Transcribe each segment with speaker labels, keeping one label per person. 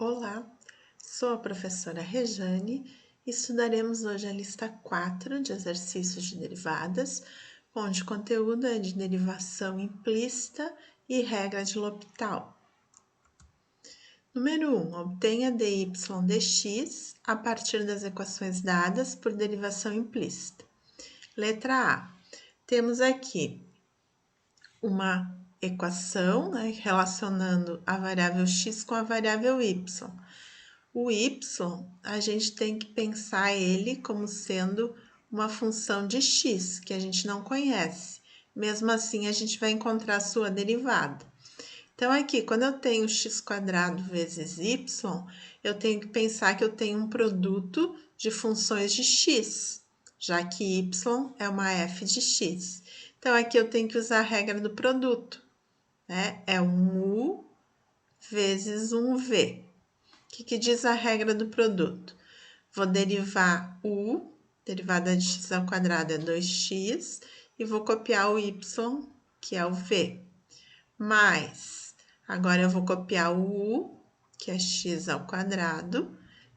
Speaker 1: Olá, sou a professora Rejane e estudaremos hoje a lista 4 de exercícios de derivadas, onde o conteúdo é de derivação implícita e regra de L'Hopital. Número 1. Obtenha dy dx a partir das equações dadas por derivação implícita. Letra A. Temos aqui uma equação, relacionando a variável x com a variável y. O y, a gente tem que pensar ele como sendo uma função de x, que a gente não conhece. Mesmo assim, a gente vai encontrar a sua derivada. Então, aqui, quando eu tenho x² vezes y, eu tenho que pensar que eu tenho um produto de funções de x, já que y é uma f de x. Então, aqui eu tenho que usar a regra do produto, né? É um u vezes um v. O que diz a regra do produto? Vou derivar u, derivada de x² é 2x, e vou copiar o y, que é o v. Mais, agora eu vou copiar o u, que é x²,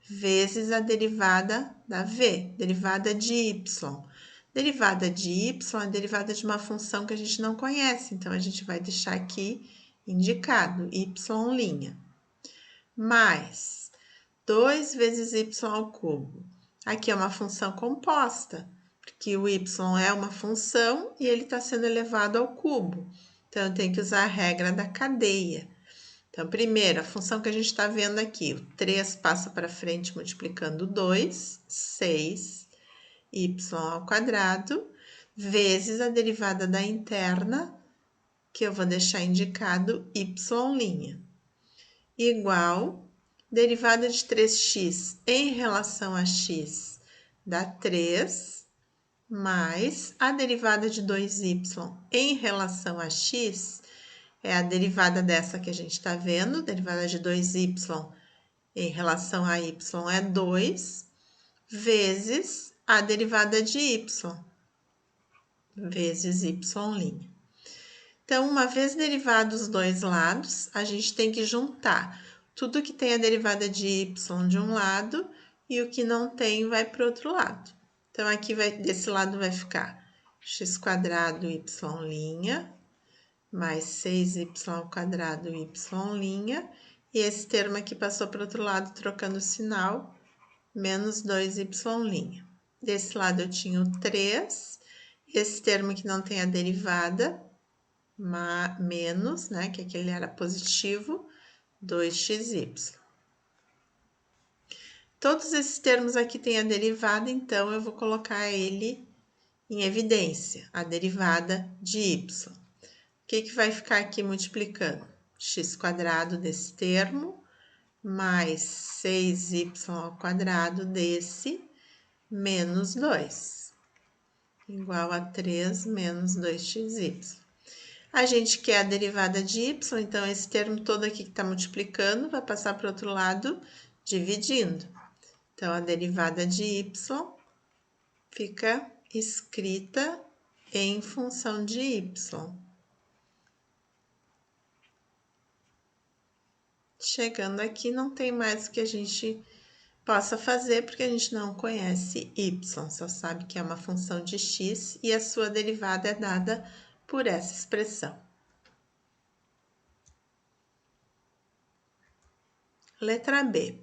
Speaker 1: vezes a derivada da v, derivada de y. Derivada de y é derivada de uma função que a gente não conhece, então a gente vai deixar aqui indicado, y'. Mais 2 vezes y ao cubo. Aqui é uma função composta, porque o y é uma função e ele está sendo elevado ao cubo. Então, eu tenho que usar a regra da cadeia. Então, primeiro, a função que a gente está vendo aqui, o 3 passa para frente multiplicando 2, 6, y², vezes a derivada da interna, que eu vou deixar indicado y', igual derivada de 3x em relação a x dá 3, mais a derivada de 2y em relação a x é a derivada dessa que a gente está vendo, derivada de 2y em relação a y é 2, vezes a derivada de y, vezes y'. Então, uma vez derivados os dois lados, a gente tem que juntar tudo que tem a derivada de y de um lado e o que não tem vai para o outro lado. Então, aqui desse lado vai ficar x² y' mais 6y² y', e esse termo aqui passou para o outro lado trocando o sinal, menos 2y'. Desse lado eu tinha o 3, esse termo que não tem a derivada, menos, né, que aquele era positivo, 2xy. Todos esses termos aqui têm a derivada, então eu vou colocar ele em evidência, a derivada de y. O que vai ficar aqui multiplicando? x² desse termo, mais 6y² desse, menos 2, igual a 3 menos 2xy. A gente quer a derivada de y, então esse termo todo aqui que está multiplicando vai passar para o outro lado dividindo. Então, a derivada de y fica escrita em função de y. Chegando aqui, não tem mais o que a gente possa fazer, porque a gente não conhece y, só sabe que é uma função de x e a sua derivada é dada por essa expressão. Letra B.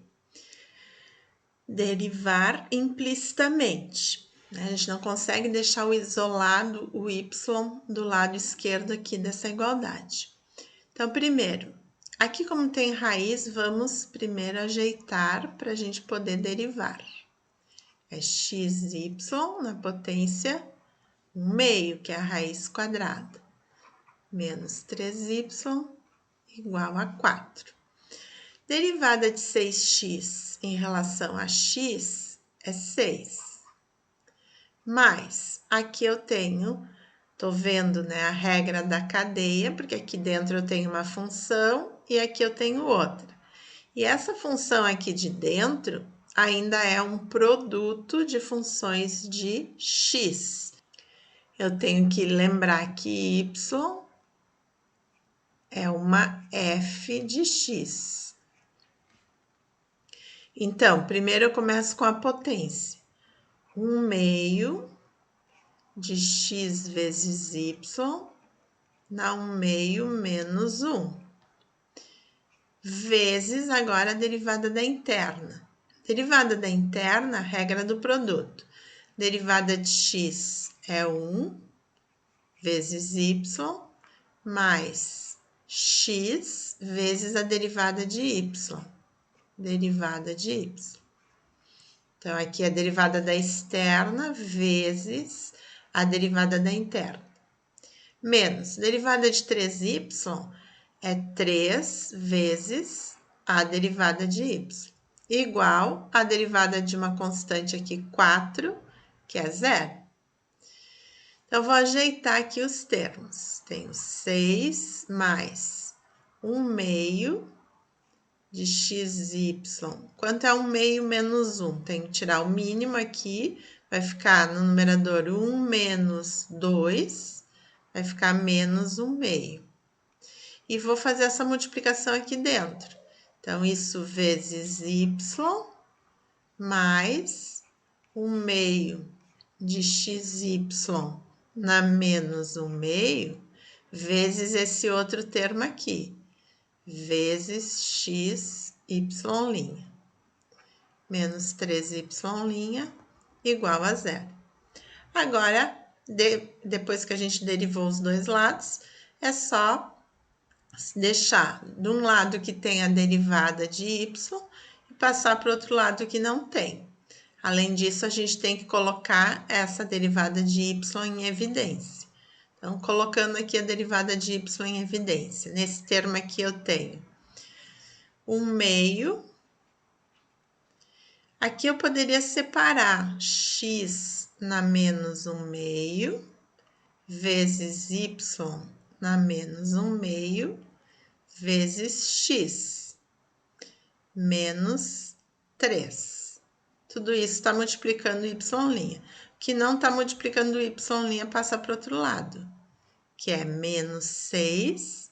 Speaker 1: Derivar implicitamente. A gente não consegue deixar o isolado, o y, do lado esquerdo aqui dessa igualdade. Então, primeiro, aqui como tem raiz, vamos primeiro ajeitar para a gente poder derivar. É xy na potência 1/2, que é a raiz quadrada, menos 3y igual a 4. Derivada de 6x em relação a x é 6. Mas, aqui eu tenho, tô vendo, né, a regra da cadeia, porque aqui dentro eu tenho uma função e aqui eu tenho outra. E essa função aqui de dentro ainda é um produto de funções de x. Eu tenho que lembrar que y é uma f de x. Então, primeiro eu começo com a potência. 1/2 de x vezes y dá 1/2 menos 1. Vezes agora a derivada da interna. Derivada da interna, regra do produto. Derivada de x é 1 vezes y mais x vezes a derivada de y. Derivada de y. Então, aqui é a derivada da externa vezes a derivada da interna. Menos, derivada de 3y é 3 vezes a derivada de y. Igual a derivada de uma constante aqui, 4, que é 0. Então, vou ajeitar aqui os termos. Tenho 6 mais 1/2 de xy. Quanto é 1/2 menos 1? Tenho que tirar o mínimo aqui. Vai ficar no numerador 1 menos 2. Vai ficar menos 1/2. E vou fazer essa multiplicação aqui dentro. Então, isso vezes y mais 1/2 de xy na menos 1/2 vezes esse outro termo aqui, vezes xy', menos 3y' igual a 0. Agora, depois que a gente derivou os dois lados, é só deixar de um lado que tem a derivada de y e passar para o outro lado que não tem. Além disso, a gente tem que colocar essa derivada de y em evidência. Então, colocando aqui a derivada de y em evidência. Nesse termo aqui eu tenho 1/2. Aqui eu poderia separar x na menos 1/2 vezes y na menos 1/2 vezes x menos 3. Tudo isso está multiplicando y'. O que não está multiplicando y' passa para o outro lado, que é menos 6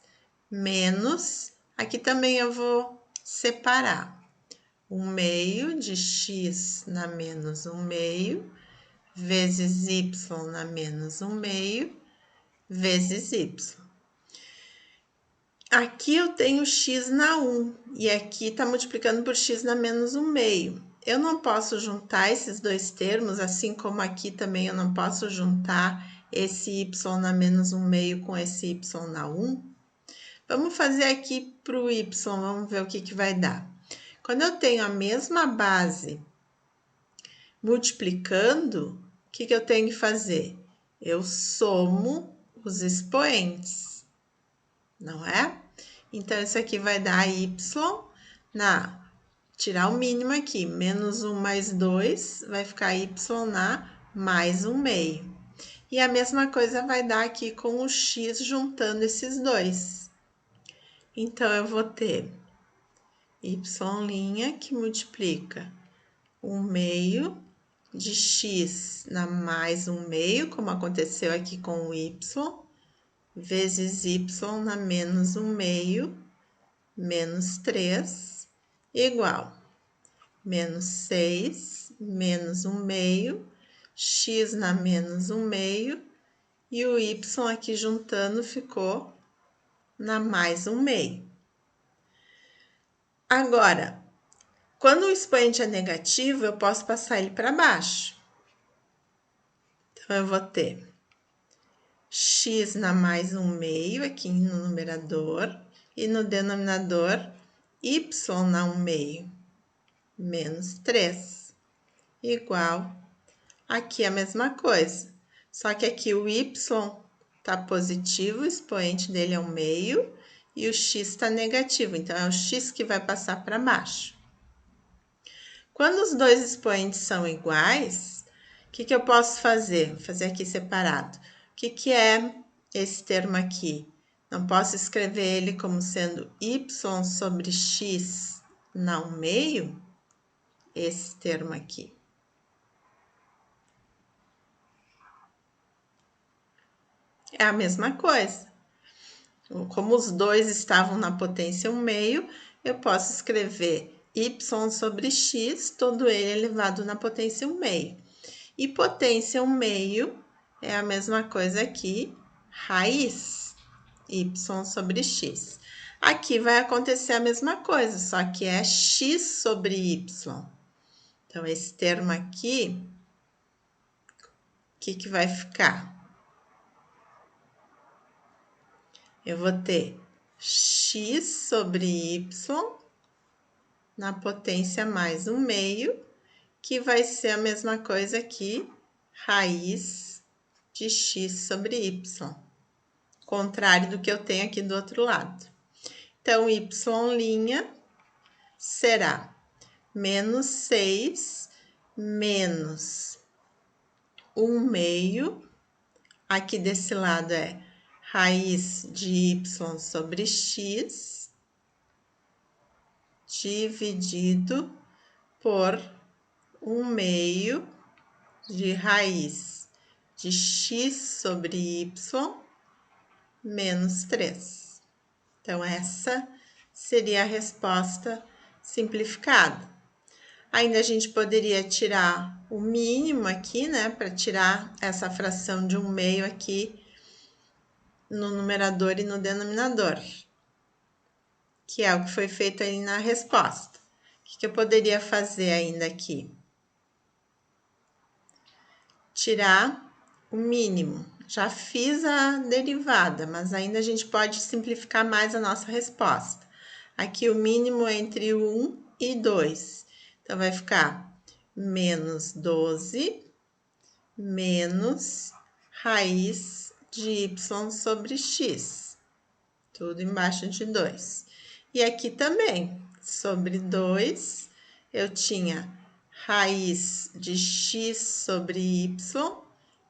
Speaker 1: menos, aqui também eu vou separar 1/2 de x na menos 1/2 vezes y na menos 1/2 vezes y. Aqui eu tenho x na 1 e aqui está multiplicando por x na menos 1/2. Eu não posso juntar esses dois termos, assim como aqui também eu não posso juntar esse y na menos 1/2 com esse y na 1. Vamos fazer aqui para o y, vamos ver o que vai dar. Quando eu tenho a mesma base multiplicando, o que eu tenho que fazer? Eu somo os expoentes, não é? Então, isso aqui vai dar y tirar o mínimo aqui, menos 1 mais 2, vai ficar y na mais 1/2. E a mesma coisa vai dar aqui com o x juntando esses dois. Então, eu vou ter y' que multiplica 1/2 de x na mais 1/2, como aconteceu aqui com o y, vezes y na menos 1/2, menos 3, igual menos 6, menos 1/2, x na menos 1/2, e o y aqui juntando ficou na mais 1/2. Agora, quando o expoente é negativo, eu posso passar ele para baixo. Então, eu vou ter x na mais 1/2 aqui no numerador e no denominador y na 1/2 menos 3 igual aqui a mesma coisa. Só que aqui o y está positivo, o expoente dele é 1/2 e o x está negativo, então é o x que vai passar para baixo. Quando os dois expoentes são iguais, o que eu posso fazer? Vou fazer aqui separado. O que é esse termo aqui? Não posso escrever ele como sendo y sobre x na 1/2? Esse termo aqui. É a mesma coisa. Como os dois estavam na potência 1/2, eu posso escrever y sobre x, todo ele elevado na potência 1/2. E potência 1/2 é a mesma coisa aqui, raiz y sobre x. Aqui vai acontecer a mesma coisa, só que é x sobre y. Então, esse termo aqui, o que vai ficar? Eu vou ter x sobre y na potência mais 1/2, que vai ser a mesma coisa aqui, raiz de x sobre y. Contrário do que eu tenho aqui do outro lado. Então, y' será menos 6 menos 1/2. Aqui desse lado é raiz de y sobre x dividido por 1/2 de raiz de x sobre y menos 3. Então, essa seria a resposta simplificada. Ainda a gente poderia tirar o mínimo aqui, né? Para tirar essa fração de 1/2 aqui no numerador e no denominador, que é o que foi feito aí na resposta. O que eu poderia fazer ainda aqui? Tirar o mínimo. Já fiz a derivada, mas ainda a gente pode simplificar mais a nossa resposta. Aqui o mínimo é entre 1 e 2. Então, vai ficar menos 12 menos raiz de y sobre x. Tudo embaixo de 2. E aqui também, sobre 2, eu tinha raiz de x sobre y,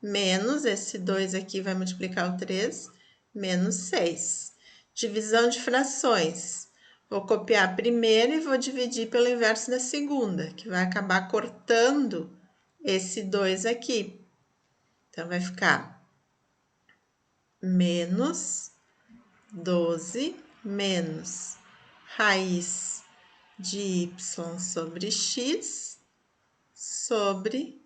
Speaker 1: menos, esse 2 aqui vai multiplicar o 3, menos 6. Divisão de frações. Vou copiar a primeira e vou dividir pelo inverso da segunda, que vai acabar cortando esse 2 aqui. Então, vai ficar menos 12 menos raiz de y sobre x sobre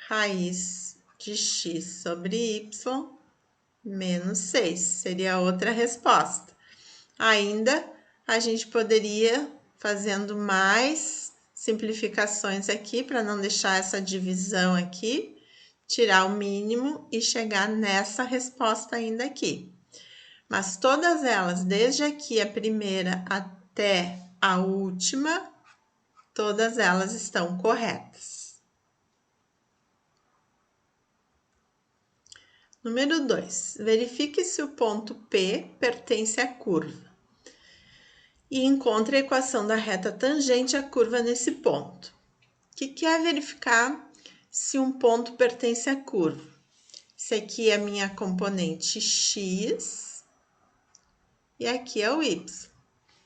Speaker 1: raiz de x sobre y menos 6. Seria a outra resposta. Ainda a gente poderia, fazendo mais simplificações aqui, para não deixar essa divisão aqui, tirar o mínimo e chegar nessa resposta ainda aqui. Mas todas elas, desde aqui a primeira até a última, todas elas estão corretas. Número 2. Verifique se o ponto P pertence à curva e encontre a equação da reta tangente à curva nesse ponto. O que é verificar se um ponto pertence à curva? Esse aqui é a minha componente x e aqui é o y.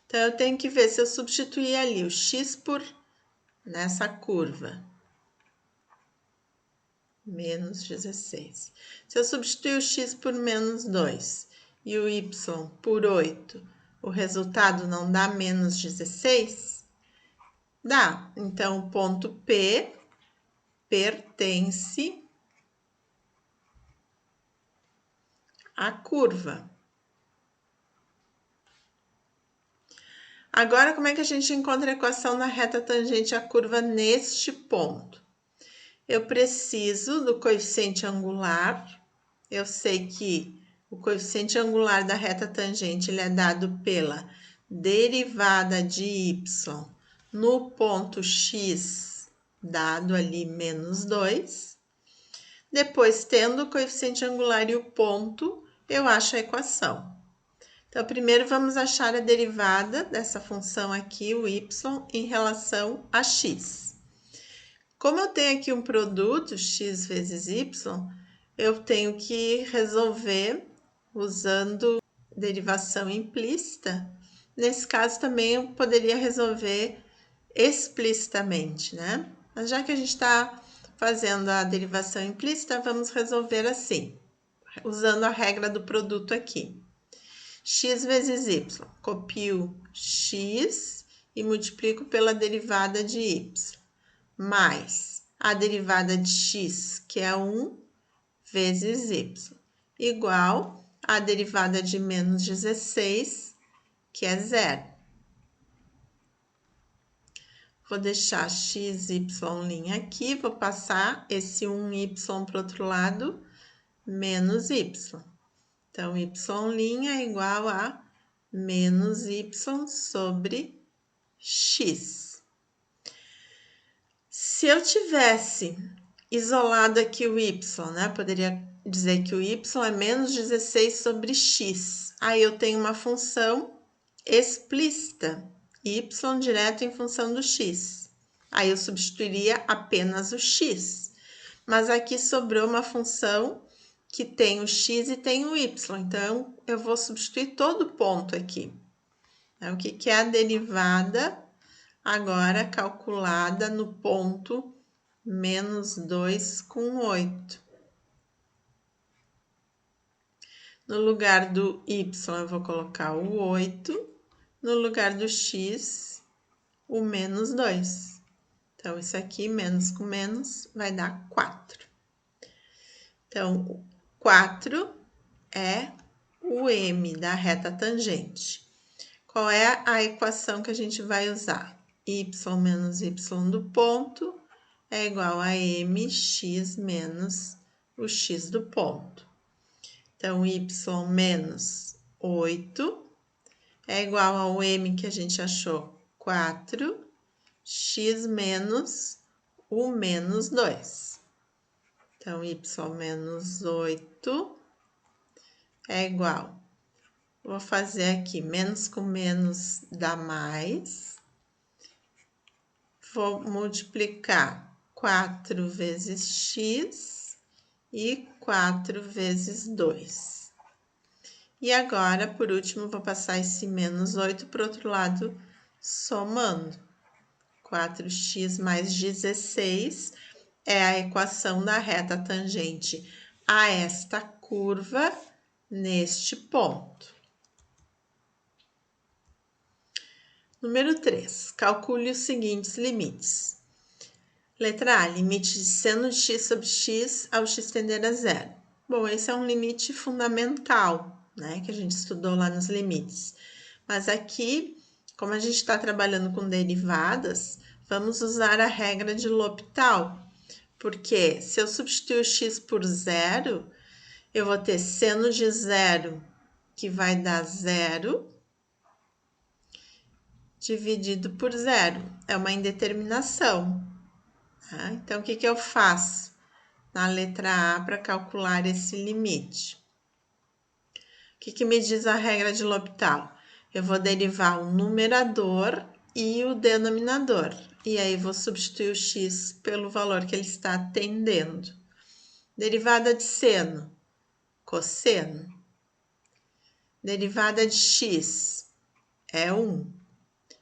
Speaker 1: Então, eu tenho que ver se eu substituir ali o x por nessa curva. Menos 16. Se eu substituir o x por menos 2 e o y por 8, o resultado não dá menos 16? Dá. Então, o ponto P pertence à curva. Agora, como é que a gente encontra a equação da reta tangente à curva neste ponto? Eu preciso do coeficiente angular. Eu sei que o coeficiente angular da reta tangente ele é dado pela derivada de y no ponto x, dado ali menos 2. Depois, tendo o coeficiente angular e o ponto, eu acho a equação. Então, primeiro vamos achar a derivada dessa função aqui, o y, em relação a x. Como eu tenho aqui um produto, x vezes y, eu tenho que resolver usando derivação implícita. Nesse caso, também eu poderia resolver explicitamente, né? Mas já que a gente está fazendo a derivação implícita, vamos resolver assim, usando a regra do produto aqui. X vezes y, copio x e multiplico pela derivada de y, mais a derivada de x, que é 1, vezes y, igual a derivada de menos 16, que é 0. Vou deixar x, y' aqui, vou passar esse 1y para o outro lado, menos y. Então, y' é igual a menos y sobre x. Se eu tivesse isolado aqui o y, né? Poderia dizer que o y é menos 16 sobre x. Aí eu tenho uma função explícita, y direto em função do x. Aí eu substituiria apenas o x. Mas aqui sobrou uma função que tem o x e tem o y. Então, eu vou substituir todo o ponto aqui. O que é a derivada agora calculada no ponto menos 2 com 8. No lugar do y, eu vou colocar o 8. No lugar do x, o menos 2. Então, isso aqui, menos com menos, vai dar 4. Então, 4 é o m da reta tangente. Qual é a equação que a gente vai usar? Y menos y do ponto é igual a mx menos o x do ponto. Então, y menos 8 é igual ao m que a gente achou, 4, x menos o menos 2. Então, y menos 8 é igual. Vou fazer aqui, menos com menos dá mais. Vou multiplicar 4 vezes x e 4 vezes 2. E agora, por último, vou passar esse menos 8 para o outro lado, somando. 4x mais 16 é a equação da reta tangente a esta curva neste ponto. Número 3. Calcule os seguintes limites. Letra A. Limite de seno de x sobre x ao x tender a zero. Bom, esse é um limite fundamental, né, que a gente estudou lá nos limites. Mas aqui, como a gente está trabalhando com derivadas, vamos usar a regra de L'Hopital. Porque se eu substituir o x por zero, eu vou ter seno de zero, que vai dar zero, dividido por zero. É uma indeterminação. Tá? Então, o que eu faço na letra A para calcular esse limite? O que me diz a regra de L'Hopital? Eu vou derivar o numerador e o denominador. E aí, vou substituir o x pelo valor que ele está tendendo. Derivada de seno, cosseno. Derivada de x é 1.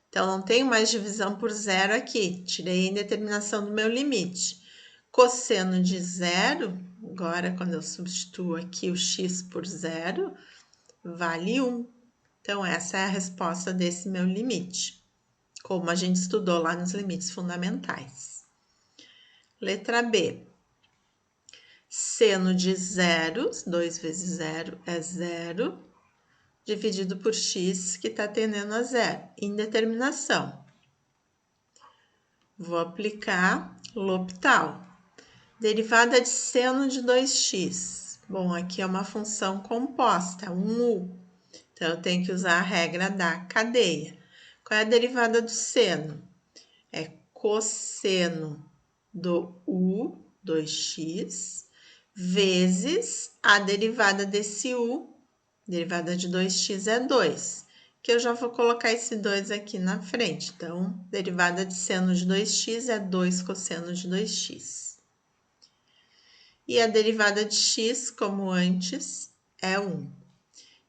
Speaker 1: Então, não tenho mais divisão por zero aqui. Tirei a indeterminação do meu limite. Cosseno de zero, agora quando eu substituo aqui o x por zero, vale 1. Então, essa é a resposta desse meu limite, como a gente estudou lá nos limites fundamentais. Letra B. Seno de zero, 2 vezes zero é zero, dividido por x, que está tendendo a zero. Indeterminação. Vou aplicar L'Hopital. Derivada de seno de 2x. Bom, aqui é uma função composta, um u. Então, eu tenho que usar a regra da cadeia. Qual é a derivada do seno? É cosseno do u, 2x, vezes a derivada desse u. Derivada de 2x é 2, que eu já vou colocar esse 2 aqui na frente. Então, derivada de seno de 2x é 2 cosseno de 2x. E a derivada de x, como antes, é 1.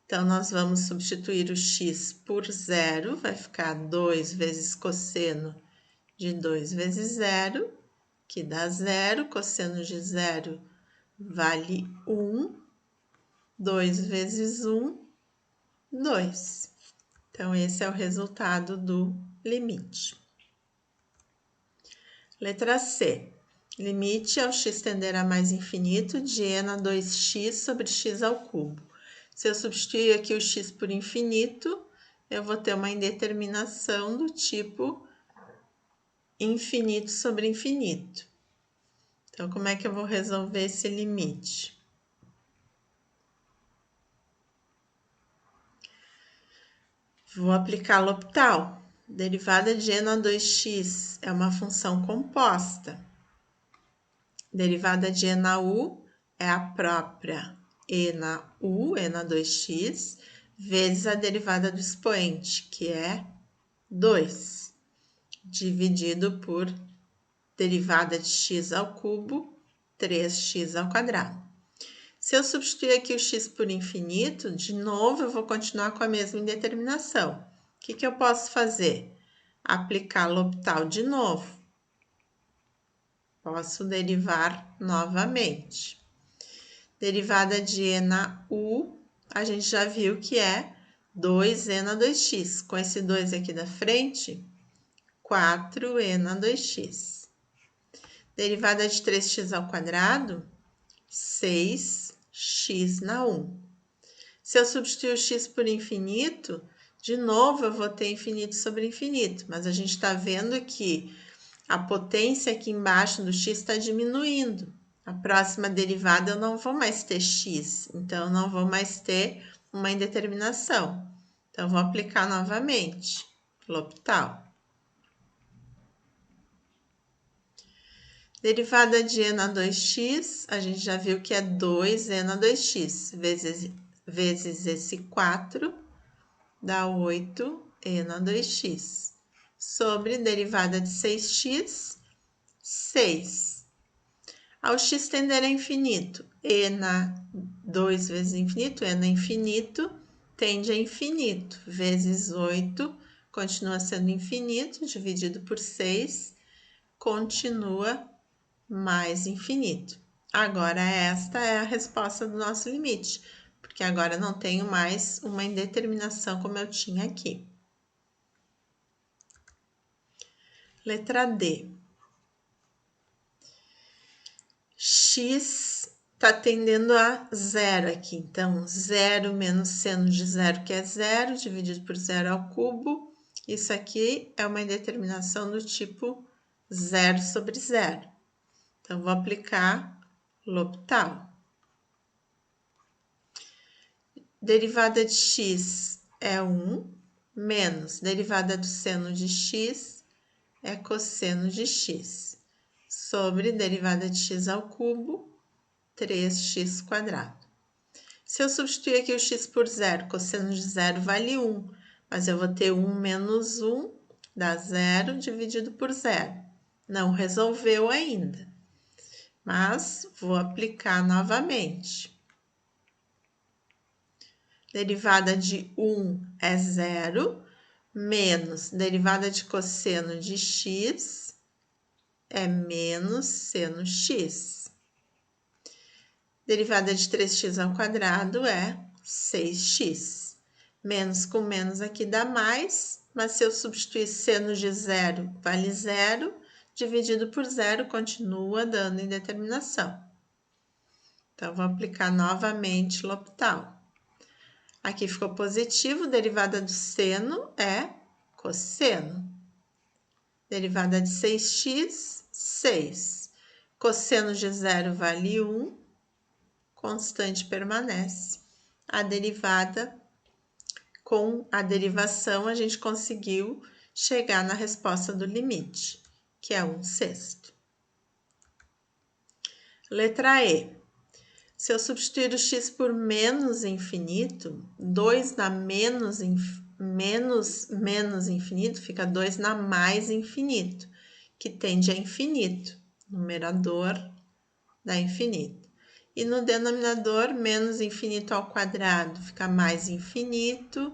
Speaker 1: Então, nós vamos substituir o x por zero, vai ficar 2 vezes cosseno de 2 vezes zero, que dá zero. Cosseno de zero vale 1. 2 vezes 1, 2. Então, esse é o resultado do limite. Letra C. Limite ao x tender a mais infinito de n a 2x sobre x ao cubo. Se eu substituir aqui o x por infinito, eu vou ter uma indeterminação do tipo infinito sobre infinito. Então, como é que eu vou resolver esse limite? Vou aplicar L'Hopital. Derivada de e na 2x é uma função composta. Derivada de e na u é a própria e na u, e na 2x, vezes a derivada do expoente, que é 2, dividido por derivada de x ao cubo, 3x ao quadrado. Se eu substituir aqui o x por infinito, de novo eu vou continuar com a mesma indeterminação. O que eu posso fazer? Aplicar L'Hopital de novo. Posso derivar novamente. Derivada de e na u, a gente já viu que é 2e na 2x. Com esse 2 aqui da frente, 4e na 2x. Derivada de 3x ao quadrado, 6x na 1. Se eu substituir o x por infinito, de novo eu vou ter infinito sobre infinito, mas a gente está vendo que a potência aqui embaixo do x está diminuindo. A próxima derivada eu não vou mais ter x, então eu não vou mais ter uma indeterminação. Então, vou aplicar novamente, L'Hopital. Derivada de e na 2x, a gente já viu que é 2e na 2x, vezes esse 4, dá 8e na 2x. Sobre derivada de 6x, 6. Ao x tender a infinito, e na 2 vezes infinito, e na infinito, tende a infinito, vezes 8, continua sendo infinito, dividido por 6, continua mais infinito. Agora, esta é a resposta do nosso limite, porque agora não tenho mais uma indeterminação como eu tinha aqui. Letra D. X está tendendo a zero aqui, então 0 menos seno de zero, que é zero, dividido por zero ao cubo. Isso aqui é uma indeterminação do tipo zero sobre zero. Então, vou aplicar L'Hopital. Derivada de x é 1, menos derivada do seno de x é cosseno de x, sobre derivada de x ao cubo, 3x quadrado. Se eu substituir aqui o x por zero, cosseno de zero vale 1, mas eu vou ter 1 menos 1, dá 0, dividido por zero. Não resolveu ainda, mas vou aplicar novamente. Derivada de 1 é 0, menos derivada de cosseno de x é menos seno x. Derivada de 3x ao quadrado é 6x. Menos com menos aqui dá mais, mas se eu substituir seno de zero, vale 0, dividido por zero continua dando indeterminação. Então, vou aplicar novamente L'Hopital. Aqui ficou positivo, derivada do seno é cosseno. Derivada de 6x, 6. Cosseno de zero vale 1, constante permanece. A derivada, com a derivação, a gente conseguiu chegar na resposta do limite, que é 1/6. Letra E. Se eu substituir o x por menos infinito, 2 na menos infinito fica 2 na mais infinito, que tende a infinito. Numerador dá infinito. E no denominador, menos infinito ao quadrado fica mais infinito,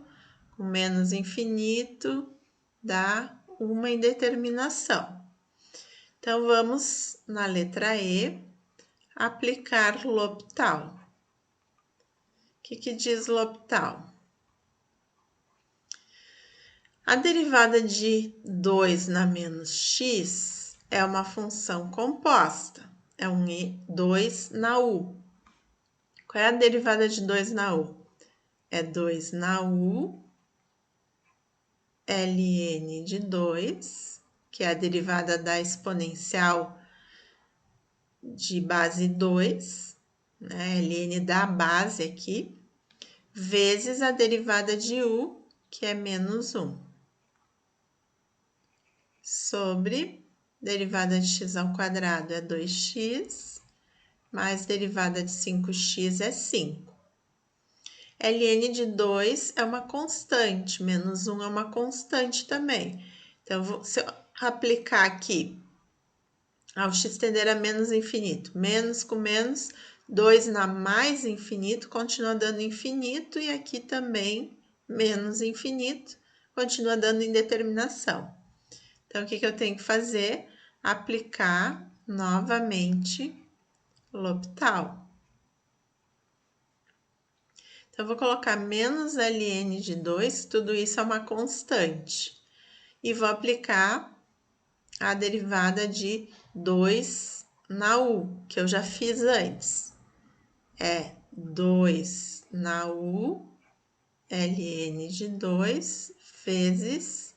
Speaker 1: com menos infinito dá uma indeterminação. Então, vamos na letra E, aplicar L'Hopital. O que diz L'Hopital? A derivada de 2 na menos x é uma função composta. É um 2 na u. Qual é a derivada de 2 na u? É 2 na u, ln de 2, que é a derivada da exponencial de base 2, né? Ln da base aqui, vezes a derivada de u, que é menos 1, sobre derivada de x ao quadrado é 2x, mais derivada de 5x é 5. Ln de 2 é uma constante, menos 1 é uma constante também. Então, se eu aplicar aqui ao x tender a menos infinito, menos com menos, 2 na mais infinito, continua dando infinito, e aqui também menos infinito, continua dando indeterminação. Então, o que eu tenho que fazer? Aplicar novamente L'Hopital. Então, eu vou colocar menos ln de 2, tudo isso é uma constante. E vou aplicar a derivada de 2 na u, que eu já fiz antes. É 2 na u, ln de 2, vezes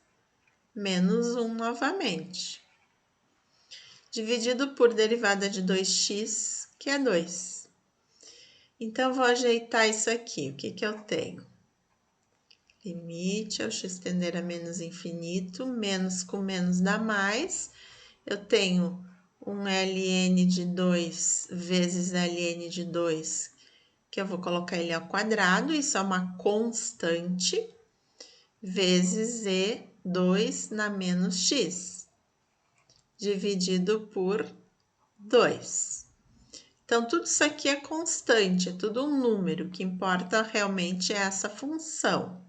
Speaker 1: menos 1 novamente. Dividido por derivada de 2x, que é 2. Então, vou ajeitar isso aqui. O que eu tenho? Limite ao x tender a menos infinito, menos com menos dá mais. Eu tenho um ln de 2 vezes ln de 2, que eu vou colocar ele ao quadrado, isso é uma constante, vezes e2 na menos x, dividido por 2. Então, tudo isso aqui é constante, é tudo um número, o que importa realmente é essa função.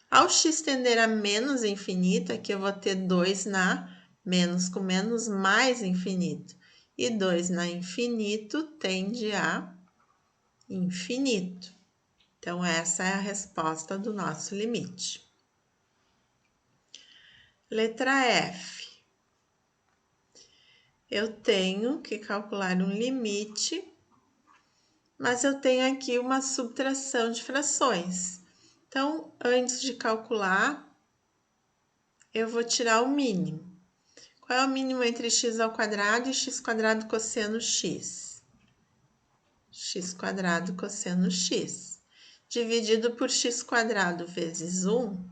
Speaker 1: Ao x tender a menos infinito, aqui eu vou ter 2 na menos com menos mais infinito. E 2 na infinito tende a infinito. Então, essa é a resposta do nosso limite. Letra F. Eu tenho que calcular um limite, mas eu tenho aqui uma subtração de frações. Então, antes de calcular, eu vou tirar o mínimo. Qual é o mínimo entre x ao quadrado e x quadrado cosseno x? X quadrado cosseno x. Dividido por x quadrado vezes 1,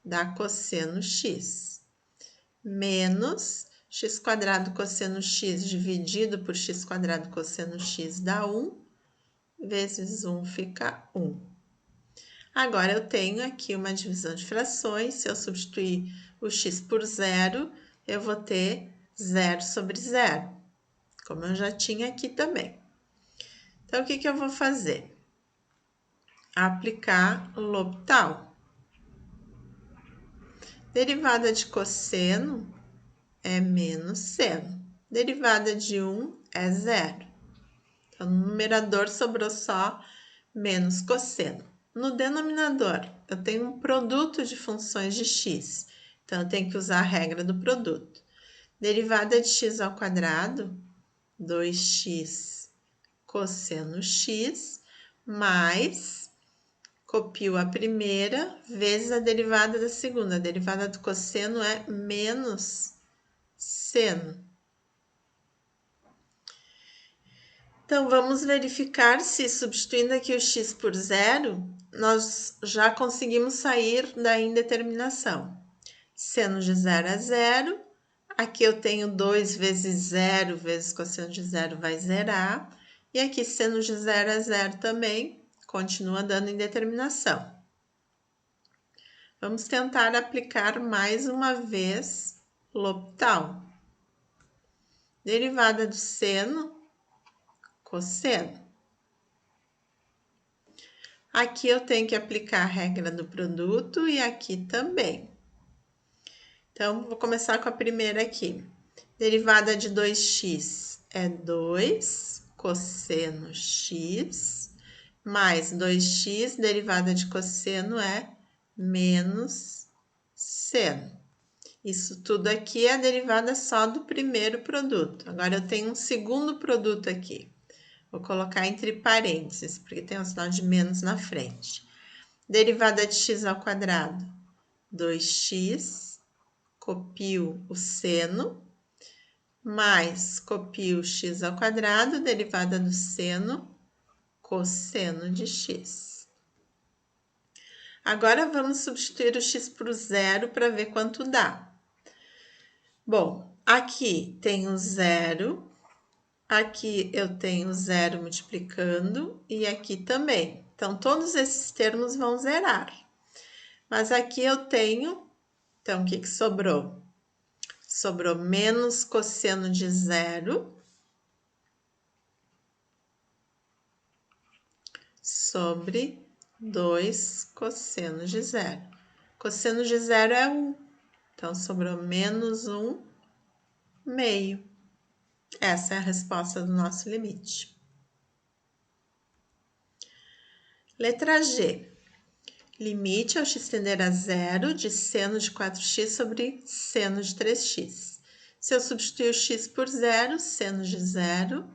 Speaker 1: dá cosseno x. Menos x quadrado cosseno x dividido por x quadrado cosseno x dá 1, vezes 1 fica 1. Agora, eu tenho aqui uma divisão de frações. Se eu substituir o x por zero, eu vou ter 0 sobre 0, como eu já tinha aqui também. Então, o que eu vou fazer? Aplicar L'Hopital. Derivada de cosseno é menos seno. Derivada de 1 é 0. Então, no numerador sobrou só menos cosseno. No denominador, eu tenho um produto de funções de x. Então, eu tenho que usar a regra do produto. Derivada de x ao quadrado, 2x cosseno x, mais, copio a primeira, vezes a derivada da segunda. A derivada do cosseno é menos seno. Então, vamos verificar se, substituindo aqui o x por zero, nós já conseguimos sair da indeterminação. Seno de 0 é 0. Aqui eu tenho 2 vezes 0, vezes cosseno de 0 vai zerar. E aqui, seno de 0 é 0 também, continua dando indeterminação. Vamos tentar aplicar mais uma vez L'Hopital. Derivada do seno, cosseno. Aqui eu tenho que aplicar a regra do produto e aqui também. Então, vou começar com a primeira aqui. Derivada de 2x é 2 cosseno x, mais 2x, derivada de cosseno é menos seno. Isso tudo aqui é a derivada só do primeiro produto. Agora, eu tenho um segundo produto aqui. Vou colocar entre parênteses, porque tem um sinal de menos na frente. Derivada de x ao quadrado, 2x, copio o seno, mais copio x ao quadrado, derivada do seno, cosseno de x. Agora, vamos substituir o x por zero para ver quanto dá. Bom, aqui tem o zero, aqui eu tenho zero multiplicando e aqui também. Então, todos esses termos vão zerar. Mas aqui eu tenho, então, o que sobrou? Sobrou menos cosseno de zero sobre 2 cosseno de zero. Cosseno de zero é 1, então sobrou menos 1 meio. Essa é a resposta do nosso limite. Letra G. Limite ao x tender a zero de seno de 4x sobre seno de 3x. Se eu substituir o x por zero, seno de zero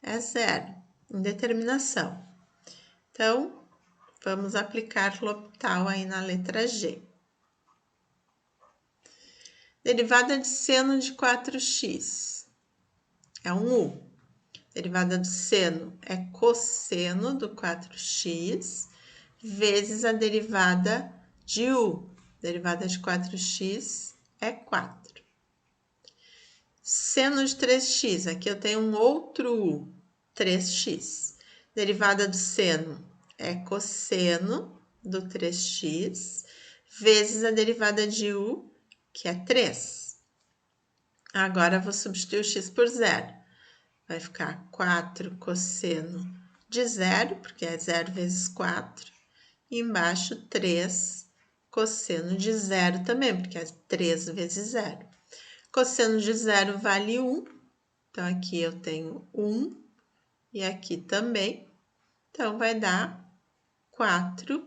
Speaker 1: é zero. Indeterminação. Então, vamos aplicar L'Hopital aí na letra G. Derivada de seno de 4x é um U. Derivada do seno é cosseno do 4x vezes a derivada de U. Derivada de 4x é 4. Seno de 3x, aqui eu tenho um outro U, 3x. Derivada do seno é cosseno do 3x vezes a derivada de U, que é 3. Agora, eu vou substituir o x por zero. Vai ficar 4 cosseno de zero, porque é 0 vezes 4. E embaixo 3 cosseno de zero também, porque é 3 vezes 0. Cosseno de zero vale 1. Então, aqui eu tenho 1 e aqui também. Então, vai dar 4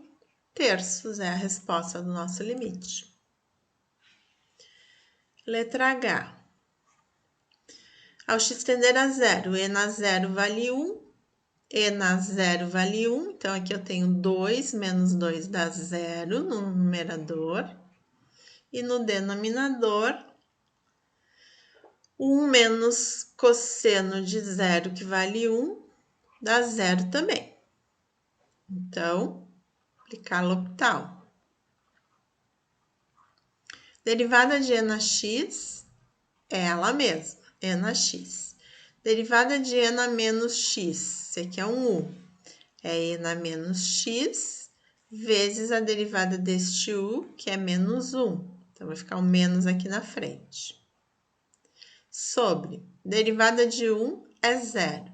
Speaker 1: terços, é a resposta do nosso limite. Letra H. Ao x tender a zero, e na zero vale 1, e na zero vale 1. Então, aqui eu tenho 2 menos 2 dá zero no numerador. E no denominador, 1 menos cosseno de zero, que vale 1, dá zero também. Então, aplicar L'Hopital. Derivada de e na x é ela mesma, e na x. Derivada de e na menos x, esse aqui é um U, é e na menos x, vezes a derivada deste U, que é menos 1. Então, vai ficar um menos aqui na frente. Sobre, derivada de 1 é zero.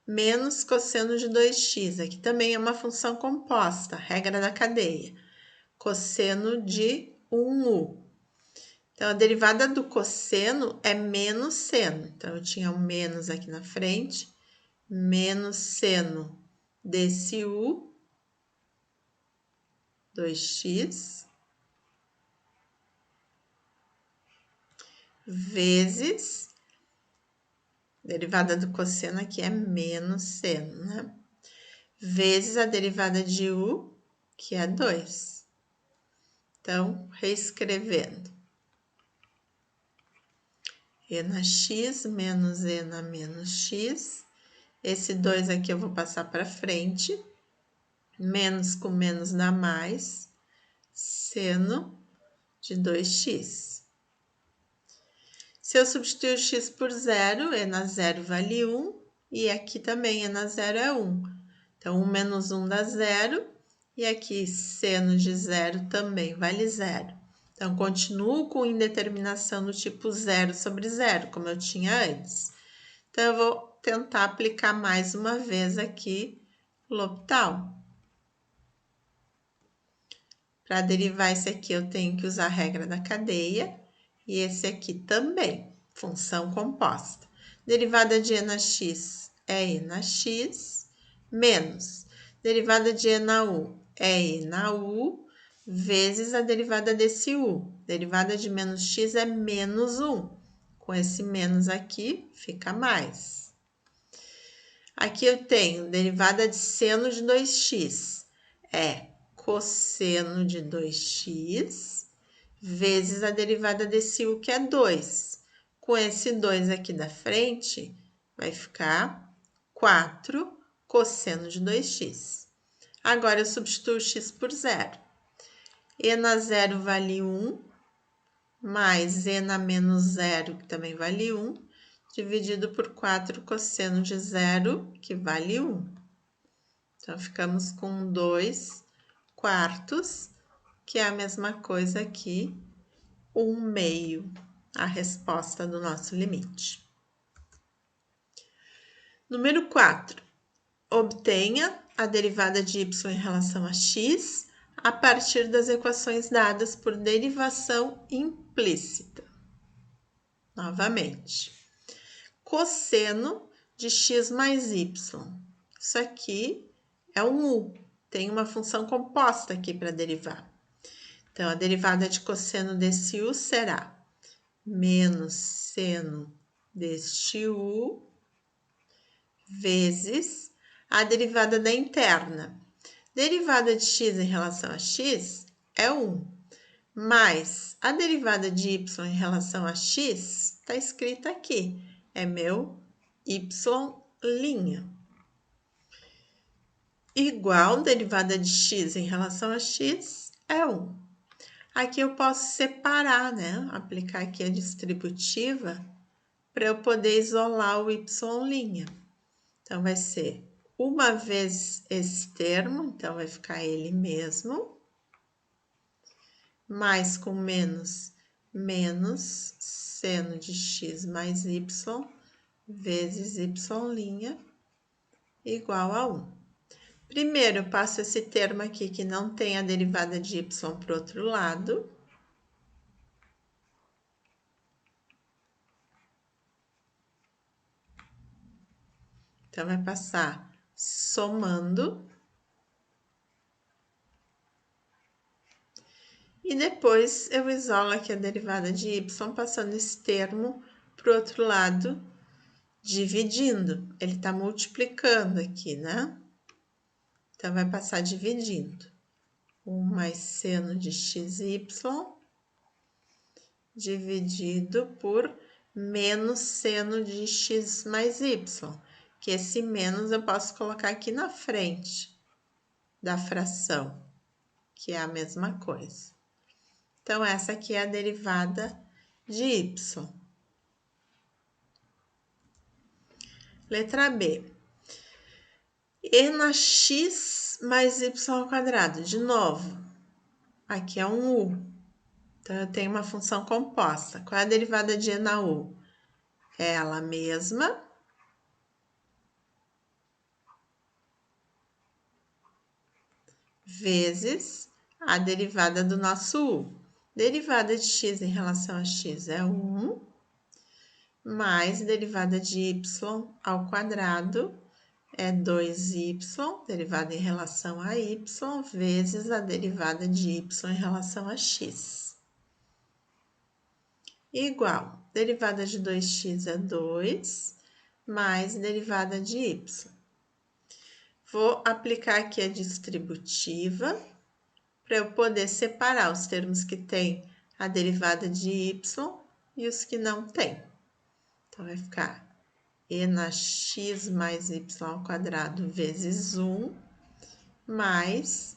Speaker 1: Menos cosseno de 2x, aqui também é uma função composta, regra da cadeia. Cosseno de 1U. Então, a derivada do cosseno é menos seno. Então, eu tinha um menos aqui na frente, menos seno desse U, 2x, vezes, derivada do cosseno aqui é menos seno, né? Vezes a derivada de U, que é 2. Então, reescrevendo. E na x menos e na menos x. Esse 2 aqui eu vou passar para frente. Menos com menos dá mais. Seno de 2x. Se eu substituir o x por zero, e na zero vale 1. E aqui também e na zero é 1. Então, 1 menos 1 dá zero. E aqui seno de zero também vale zero. Então, continuo com indeterminação do tipo zero sobre zero, como eu tinha antes. Então, eu vou tentar aplicar mais uma vez aqui L'Hopital. Para derivar esse aqui, eu tenho que usar a regra da cadeia. E esse aqui também, função composta. Derivada de e na x é e na x, menos. Derivada de e na u é e na u, vezes a derivada desse u. Derivada de menos x é menos 1. Com esse menos aqui, fica mais. Aqui eu tenho derivada de seno de 2x. É cosseno de 2x vezes a derivada desse u, que é 2. Com esse 2 aqui da frente, vai ficar 4 cosseno de 2x. Agora, eu substituo x por zero. E na zero vale 1, mais e na menos zero, que também vale 1, dividido por 4 cosseno de zero, que vale 1. Então, ficamos com 2 quartos, que é a mesma coisa aqui, 1/2, a resposta do nosso limite. Número 4. Obtenha a derivada de y em relação a x a partir das equações dadas por derivação implícita. Novamente, cosseno de x mais y. Isso aqui é um u, tem uma função composta aqui para derivar. Então, a derivada de cosseno desse u será menos seno deste u vezes a derivada da interna. Derivada de x em relação a x é 1, mais a derivada de y em relação a x está escrita aqui, é meu y', igual derivada de x em relação a x é 1. Aqui eu posso separar, né? Aplicar aqui a distributiva para eu poder isolar o y'. Então, vai ser uma vez esse termo, então vai ficar ele mesmo, mais com menos, menos seno de x mais y vezes y' igual a 1. Primeiro, eu passo esse termo aqui que não tem a derivada de y para o outro lado. Então, vai passar somando. E depois eu isolo aqui a derivada de y, passando esse termo para o outro lado, dividindo. Ele está multiplicando aqui, né? Então, vai passar dividindo. 1 mais seno de xy dividido por menos seno de x mais y. Que esse menos eu posso colocar aqui na frente da fração, que é a mesma coisa. Então, essa aqui é a derivada de y. Letra B. E na x mais y ao quadrado. De novo, aqui é um u. Então, eu tenho uma função composta. Qual é a derivada de e na u? É ela mesma vezes a derivada do nosso u. Derivada de x em relação a x é 1, mais derivada de y ao quadrado é 2y, derivada em relação a y, vezes a derivada de y em relação a x. Igual, derivada de 2x é 2, mais derivada de y. Vou aplicar aqui a distributiva para eu poder separar os termos que têm a derivada de y e os que não têm. Então, vai ficar e na x mais y ao quadrado vezes 1, mais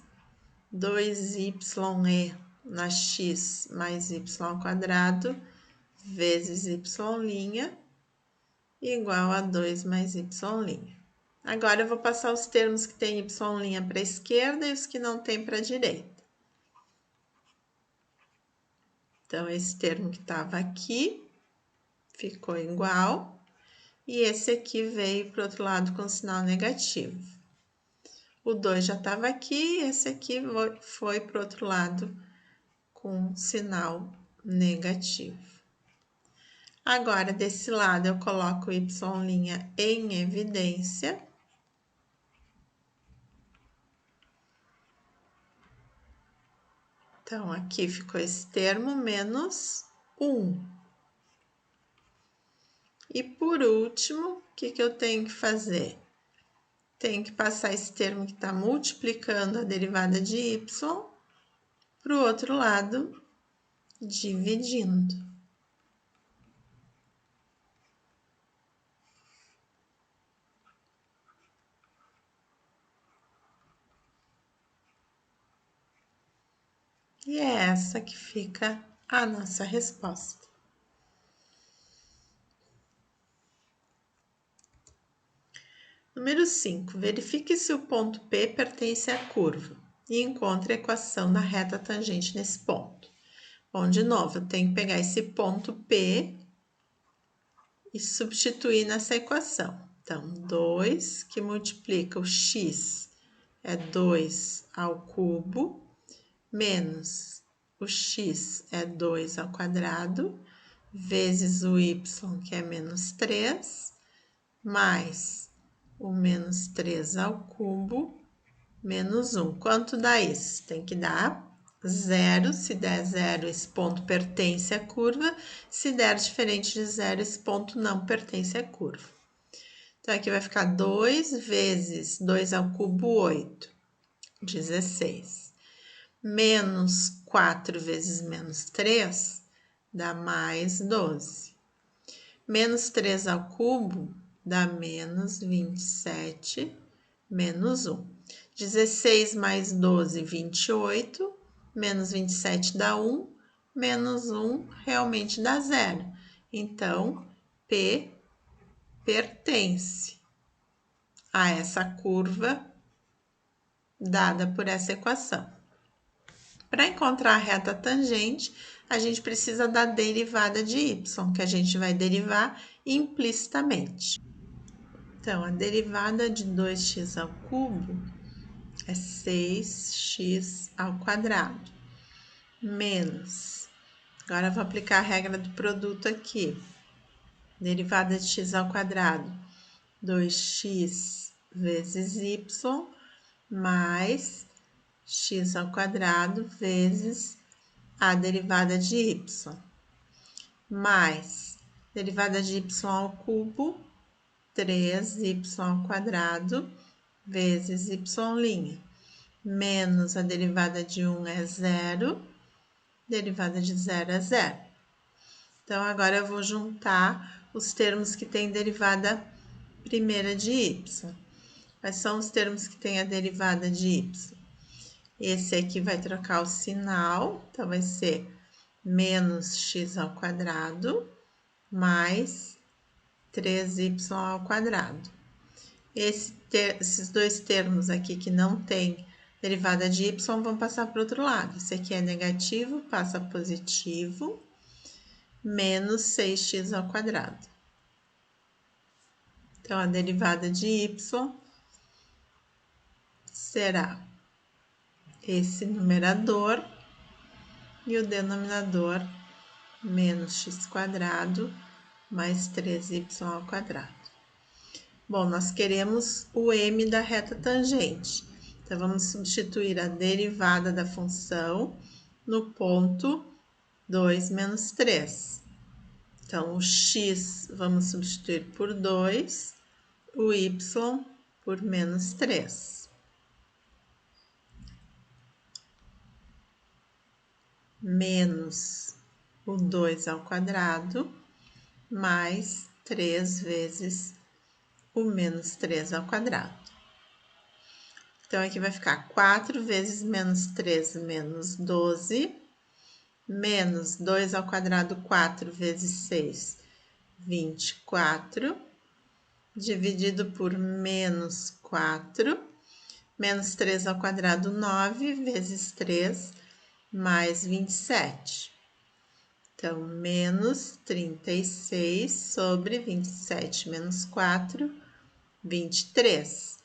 Speaker 1: 2y na x mais y ao quadrado vezes y' igual a 2 mais y'. Agora, eu vou passar os termos que têm y' para a esquerda e os que não têm para a direita. Então, esse termo que estava aqui ficou igual. E esse aqui veio para o outro lado com sinal negativo. O 2 já estava aqui, esse aqui foi para o outro lado com sinal negativo. Agora, desse lado, eu coloco o y' em evidência. Então, aqui ficou esse termo menos 1. E por último, o que eu tenho que fazer? Tenho que passar esse termo que está multiplicando a derivada de y para o outro lado, dividindo. E é essa que fica a nossa resposta. Número 5. Verifique se o ponto P pertence à curva e encontre a equação da reta tangente nesse ponto. Bom, de novo, eu tenho que pegar esse ponto P e substituir nessa equação. Então, 2 que multiplica o x é 2 ao cubo, menos o x é 2 ao quadrado, vezes o y, que é menos 3, mais o menos 3 ao cubo, menos 1. Quanto dá isso? Tem que dar 0. Se der 0, esse ponto pertence à curva. Se der diferente de 0, esse ponto não pertence à curva. Então, aqui vai ficar 2 vezes 2 ao cubo, 8, 16. Menos 4 vezes menos 3 dá mais 12. Menos 3 ao cubo dá menos 27, menos 1. 16 mais 12, 28. Menos 27 dá 1. Menos 1 realmente dá 0. Então, P pertence a essa curva dada por essa equação. Para encontrar a reta tangente, a gente precisa da derivada de y, que a gente vai derivar implicitamente. Então, a derivada de 2x ao cubo é 6x ao quadrado, menos, agora eu vou aplicar a regra do produto aqui, derivada de x ao quadrado, 2x vezes y, mais x ao quadrado vezes a derivada de y, mais derivada de y ao cubo, 3y ao quadrado, vezes y', menos a derivada de 1 é 0, derivada de 0 é 0. Então, agora eu vou juntar os termos que têm derivada primeira de y. Quais são os termos que têm a derivada de y? Esse aqui vai trocar o sinal, então vai ser menos x ao quadrado mais 3y ao quadrado. Esses dois termos aqui que não tem derivada de y vão passar para o outro lado. Esse aqui é negativo, passa positivo, menos 6x ao quadrado. Então, a derivada de y será esse numerador e o denominador menos x quadrado mais 3y ao quadrado. Bom, nós queremos o m da reta tangente. Então, vamos substituir a derivada da função no ponto 2 menos 3. Então, o x vamos substituir por 2, o y por menos 3. Menos o 2 ao quadrado, mais 3 vezes o menos 3 ao quadrado. Então, aqui vai ficar 4 vezes menos 3, menos 12, menos 2 ao quadrado, 4 vezes 6, 24, dividido por menos 4, menos 3 ao quadrado, 9, vezes 3, mais 27. Então, menos 36 sobre 27 menos 4, 23.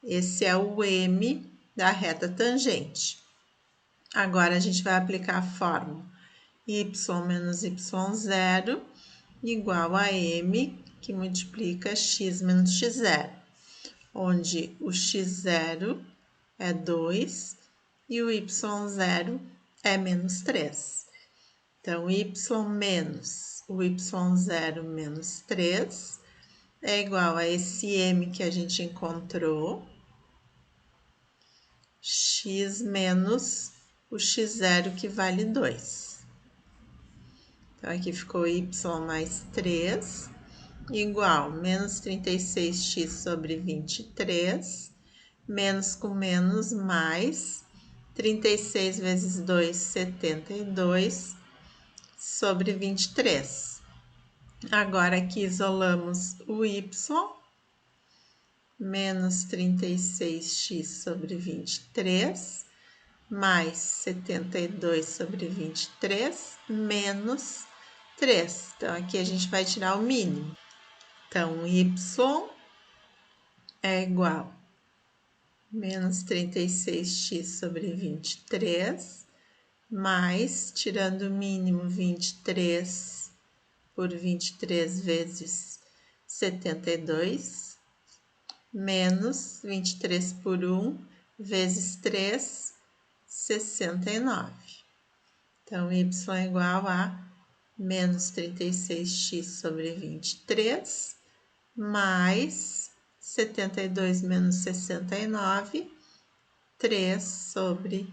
Speaker 1: Esse é o m da reta tangente. Agora, a gente vai aplicar a fórmula y menos y0 igual a m, que multiplica x menos x0, onde o x0 é 2 e o y0 é menos 3. Então, y menos o y0 menos 3 é igual a esse m que a gente encontrou, x menos o x0 que vale 2. Então, aqui ficou y mais 3 igual menos 36x sobre 23, menos com menos mais 36 vezes 2, 72, sobre 23. Agora aqui isolamos o y, menos 36x sobre 23, mais 72 sobre 23, menos 3. Então, aqui a gente vai tirar o mínimo. Então, y é igual a menos 36x sobre 23, mais, tirando o mínimo, 23 por 23 vezes 72, menos 23 por 1 vezes 3, 69. Então, y é igual a menos 36x sobre 23, mais 72 menos 69, 3 sobre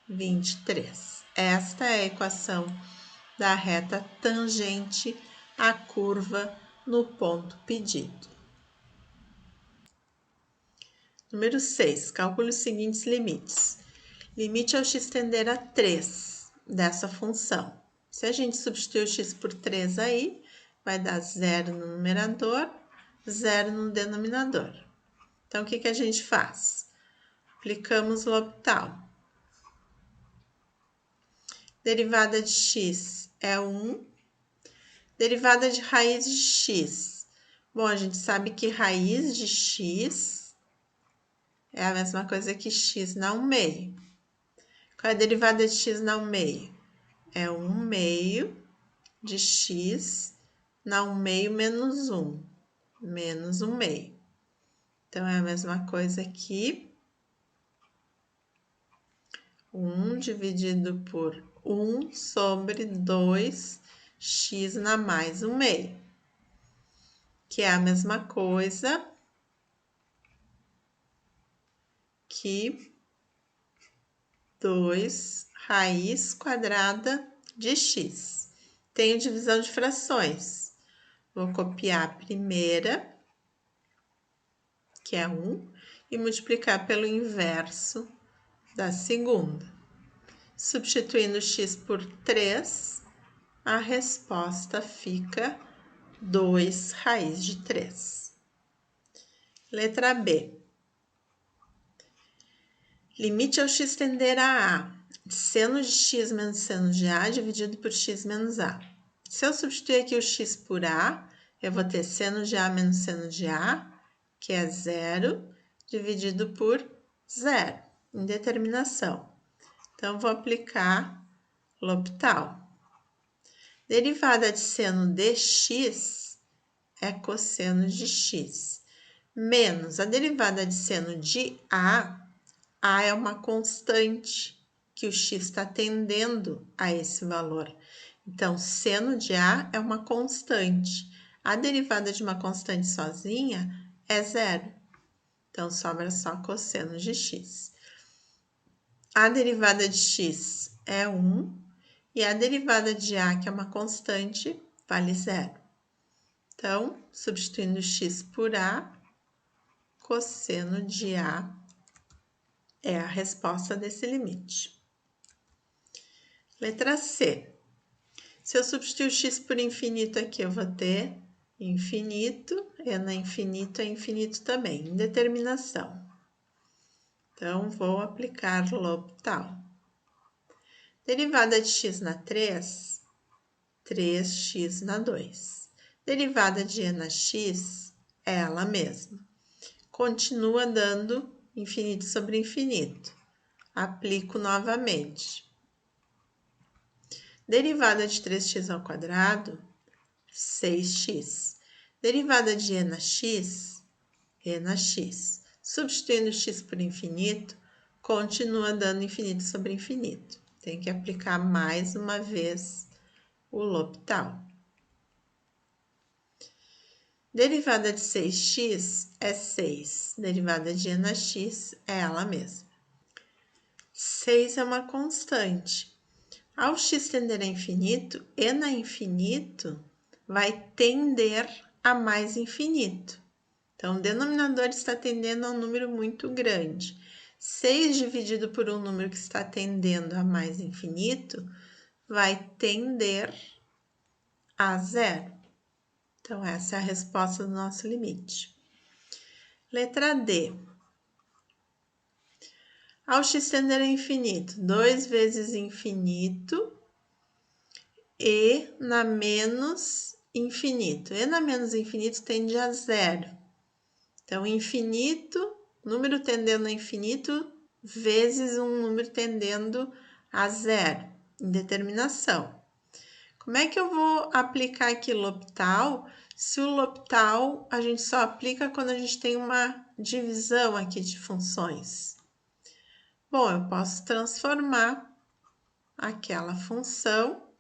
Speaker 1: 23. Esta é a equação da reta tangente à curva no ponto pedido. Número 6. Calcule os seguintes limites. Limite ao x tender a 3 dessa função. Se a gente substituir o x por 3 aí, vai dar 0 no numerador, 0 no denominador. Então, o que a gente faz? Aplicamos o L'Hopital. Derivada de x é 1. Derivada de raiz de x. Bom, a gente sabe que raiz de x é a mesma coisa que x na 1/2. Qual é a derivada de x na 1/2? É 1/2 de x na 1/2 menos 1. Menos 1/2. Então, é a mesma coisa aqui. 1 dividido por 1 sobre 2x na mais 1/2. Que é a mesma coisa que 2 raiz quadrada de x. Tenho divisão de frações. Vou copiar a primeira, que é 1, e multiplicar pelo inverso da segunda. Substituindo x por 3, a resposta fica 2 raiz de 3. Letra B. Limite ao x tender a A. Seno de x menos seno de A dividido por x menos A. Se eu substituir aqui o x por A, eu vou ter seno de A menos seno de A, que é 0, dividido por 0, indeterminação. Então, vou aplicar L'Hopital. Derivada de seno de x é cosseno de x, menos a derivada de seno de A é uma constante que o x está tendendo a esse valor. Então, seno de A é uma constante. A derivada de uma constante sozinha é 0. Então, sobra só cosseno de x. A derivada de x é 1 e a derivada de A, que é uma constante, vale 0. Então, substituindo x por A, cosseno de A é a resposta desse limite. Letra C. Se eu substituir o x por infinito aqui, eu vou ter infinito, e na infinito é infinito também, indeterminação. Então, vou aplicar L'Hopital. Derivada de x na 3, 3x na 2. Derivada de e na x é ela mesma. Continua dando infinito sobre infinito. Aplico novamente. Derivada de 3x ao quadrado, 6x. Derivada de e na x, e na x. Substituindo x por infinito, continua dando infinito sobre infinito. Tem que aplicar mais uma vez o L'Hopital. Derivada de 6x é 6. Derivada de e na x é ela mesma. 6 é uma constante. Ao x tender a infinito, e na infinito vai tender a mais infinito. Então, o denominador está tendendo a um número muito grande. 6 dividido por um número que está tendendo a mais infinito vai tender a zero. Então, essa é a resposta do nosso limite. Letra D. Ao x tender a infinito, 2 vezes infinito e na menos infinito. E na menos infinito tende a zero. Então, infinito, número tendendo a infinito, vezes um número tendendo a zero. Indeterminação. Como é que eu vou aplicar aqui L'Hopital? Se o L'Hopital a gente só aplica quando a gente tem uma divisão aqui de funções. Bom, eu posso transformar aquela função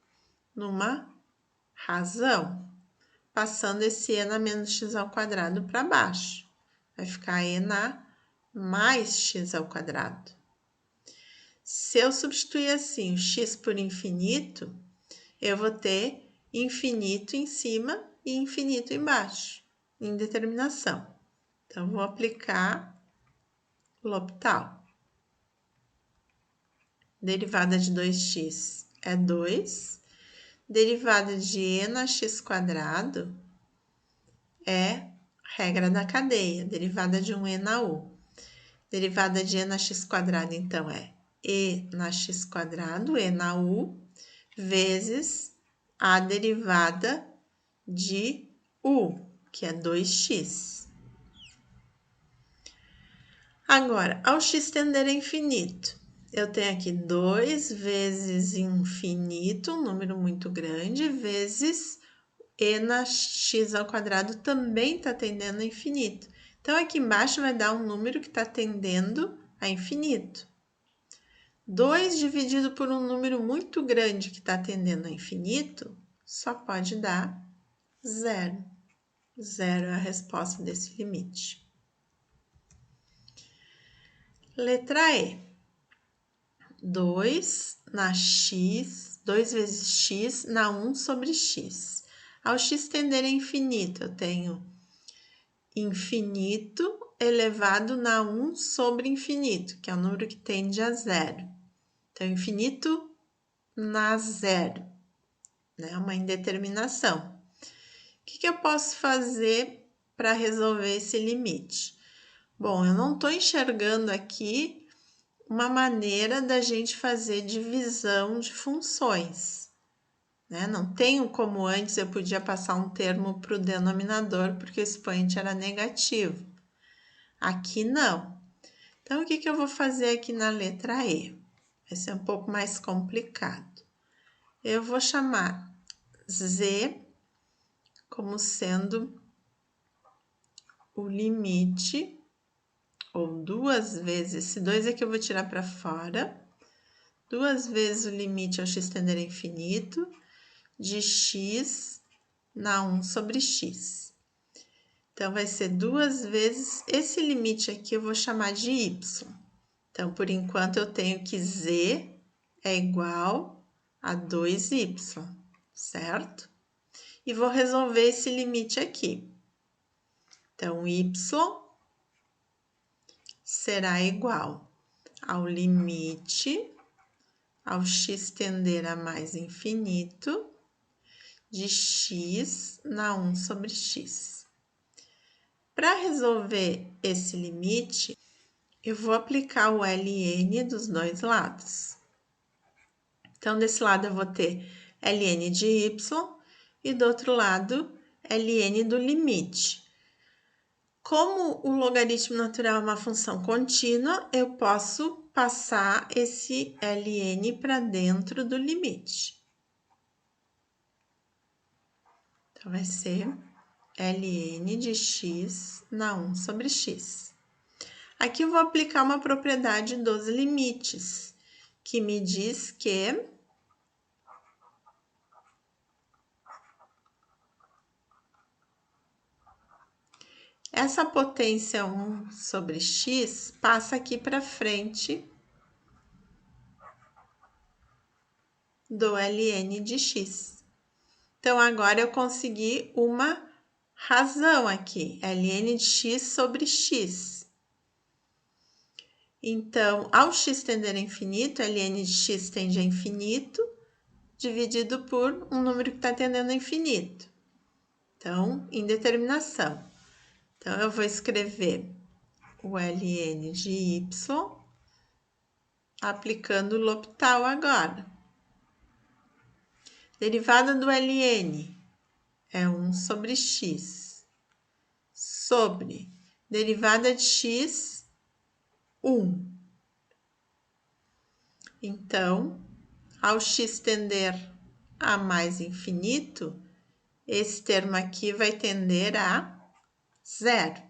Speaker 1: numa razão, passando esse e na menos x ao quadrado para baixo. Vai ficar e na mais x ao quadrado. Se eu substituir assim o x por infinito, eu vou ter infinito em cima e infinito embaixo, indeterminação. Então, vou aplicar L'Hopital. Derivada de 2x é 2. Derivada de e na x quadrado é regra da cadeia. Derivada de 1e na u. Derivada de e na x quadrado, então, é e na x quadrado, e na u, vezes a derivada de u, que é 2x. Agora, ao x tender a infinito, eu tenho aqui 2 vezes infinito, um número muito grande, vezes e na x ao quadrado também está tendendo a infinito. Então, aqui embaixo vai dar um número que está tendendo a infinito. 2 dividido por um número muito grande que está tendendo a infinito, só pode dar zero. Zero é a resposta desse limite. Letra E. 2 na x, 2 vezes x na 1 sobre x. Ao x tender a infinito, eu tenho infinito elevado na 1 sobre infinito, que é o número que tende a zero. Então, infinito na zero, né? Uma indeterminação. O que eu posso fazer para resolver esse limite? Bom, eu não estou enxergando aqui uma maneira da gente fazer divisão de funções, né? Não tenho como antes eu podia passar um termo para o denominador, porque o expoente era negativo. Aqui não. Então, o que eu vou fazer aqui na letra E? Vai ser um pouco mais complicado. Eu vou chamar Z como sendo o limite, ou 2 vezes, esse 2 aqui eu vou tirar para fora, 2 vezes o limite ao x tender a infinito de x na 1 sobre x. Então, vai ser 2 vezes, esse limite aqui eu vou chamar de y. Então, por enquanto, eu tenho que z é igual a 2y, certo? E vou resolver esse limite aqui. Então, y será igual ao limite ao x tender a mais infinito de x na 1 sobre x. Para resolver esse limite, eu vou aplicar o ln dos dois lados. Então, desse lado eu vou ter ln de y e do outro lado ln do limite. Como o logaritmo natural é uma função contínua, eu posso passar esse ln para dentro do limite. Então, vai ser ln de x na 1 sobre x. Aqui eu vou aplicar uma propriedade dos limites, que me diz que essa potência 1 sobre x passa aqui para frente do ln de x. Então, agora eu consegui uma razão aqui, ln de x sobre x. Então, ao x tender a infinito, ln de x tende a infinito, dividido por um número que está tendendo a infinito. Então, indeterminação. Então, eu vou escrever o ln de y aplicando o L'Hopital agora. Derivada do ln é 1 sobre x, sobre derivada de x, 1. Então, ao x tender a mais infinito, esse termo aqui vai tender a 0.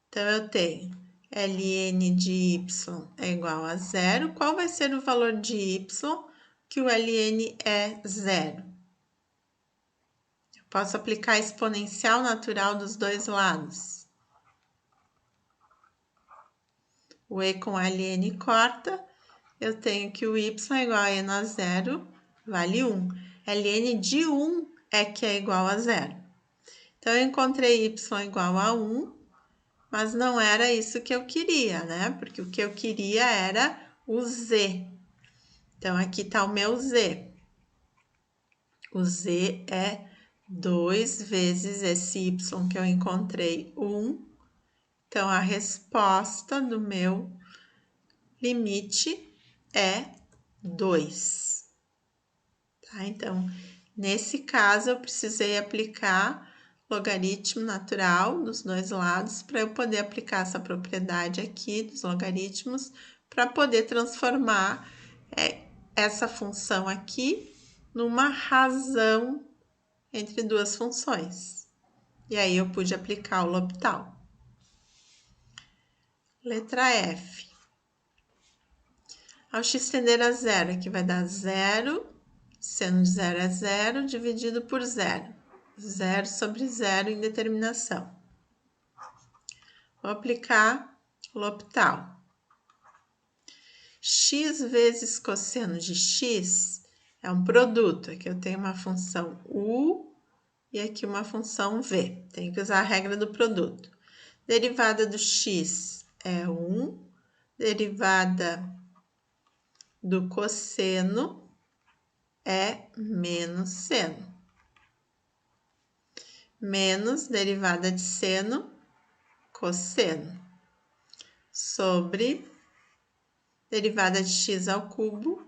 Speaker 1: Então, eu tenho ln de y é igual a 0. Qual vai ser o valor de y que o ln é 0? Eu posso aplicar a exponencial natural dos dois lados. O e com ln corta, eu tenho que o y é igual a n a 0, vale 1. ln de 1 é que é igual a 0. Então, eu encontrei y igual a 1, mas não era isso que eu queria, né? Porque o que eu queria era o z. Então, aqui está o meu z. O z é 2 vezes esse y que eu encontrei, 1. Então, a resposta do meu limite é 2. Tá? Então, nesse caso, eu precisei aplicar logaritmo natural dos dois lados para eu poder aplicar essa propriedade aqui dos logaritmos para poder transformar essa função aqui numa razão entre duas funções. E aí eu pude aplicar o L'Hopital. Letra F. Ao x tender a 0, aqui vai dar 0, seno de 0 é 0, dividido por 0. 0 sobre 0, indeterminação. Vou aplicar o L'Hopital. X vezes cosseno de x é um produto. Aqui eu tenho uma função u e aqui uma função v. Tenho que usar a regra do produto. Derivada do x é 1. Derivada do cosseno é menos seno. Menos derivada de seno, cosseno, sobre derivada de x ao cubo,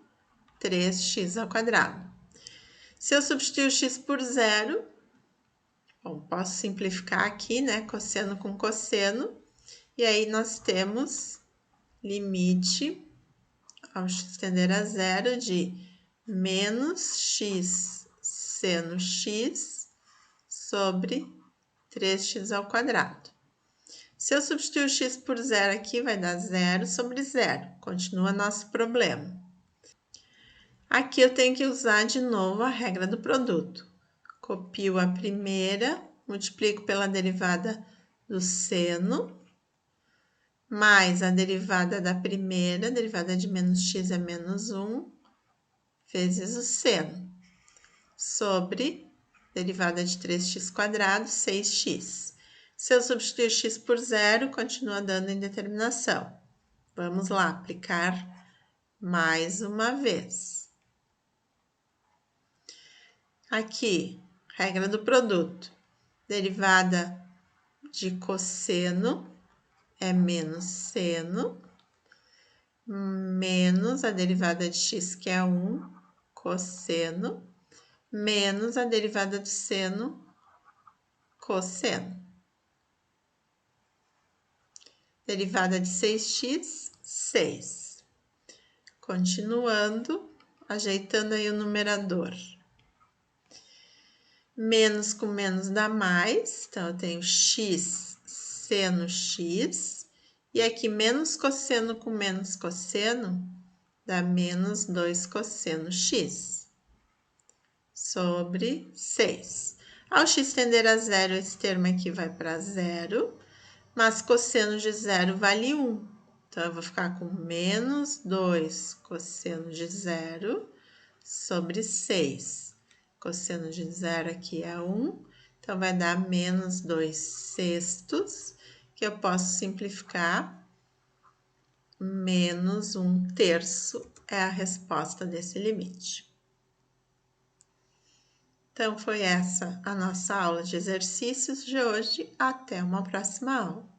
Speaker 1: 3x ao quadrado. Se eu substituir o x por 0, bom, posso simplificar aqui, né? Cosseno com cosseno. E aí nós temos limite ao x tender a 0 de menos x seno x sobre 3x ao quadrado. Se eu substituir o x por 0 aqui, vai dar 0 sobre 0. Continua nosso problema. Aqui eu tenho que usar de novo a regra do produto. Copio a primeira, multiplico pela derivada do seno, mais a derivada da primeira, a derivada de menos x é menos 1, vezes o seno, sobre derivada de 3x quadrado, 6x. Se eu substituir x por 0, continua dando indeterminação. Vamos lá, aplicar mais uma vez. Aqui, regra do produto. Derivada de cosseno é menos seno, menos a derivada de x, que é 1, cosseno, menos a derivada de seno, cosseno. Derivada de 6x, 6. Continuando, ajeitando aí o numerador. Menos com menos dá mais, então eu tenho x seno x, E aqui, menos cosseno com menos cosseno, dá menos 2 cosseno x sobre 6. Ao x tender a zero, esse termo aqui vai para zero, mas cosseno de zero vale 1. Então, eu vou ficar com menos 2 cosseno de zero sobre 6. Cosseno de zero aqui é 1, então vai dar menos 2 sextos, que eu posso simplificar. Menos 1 terço é a resposta desse limite. Então, foi essa a nossa aula de exercícios de hoje. Até uma próxima aula.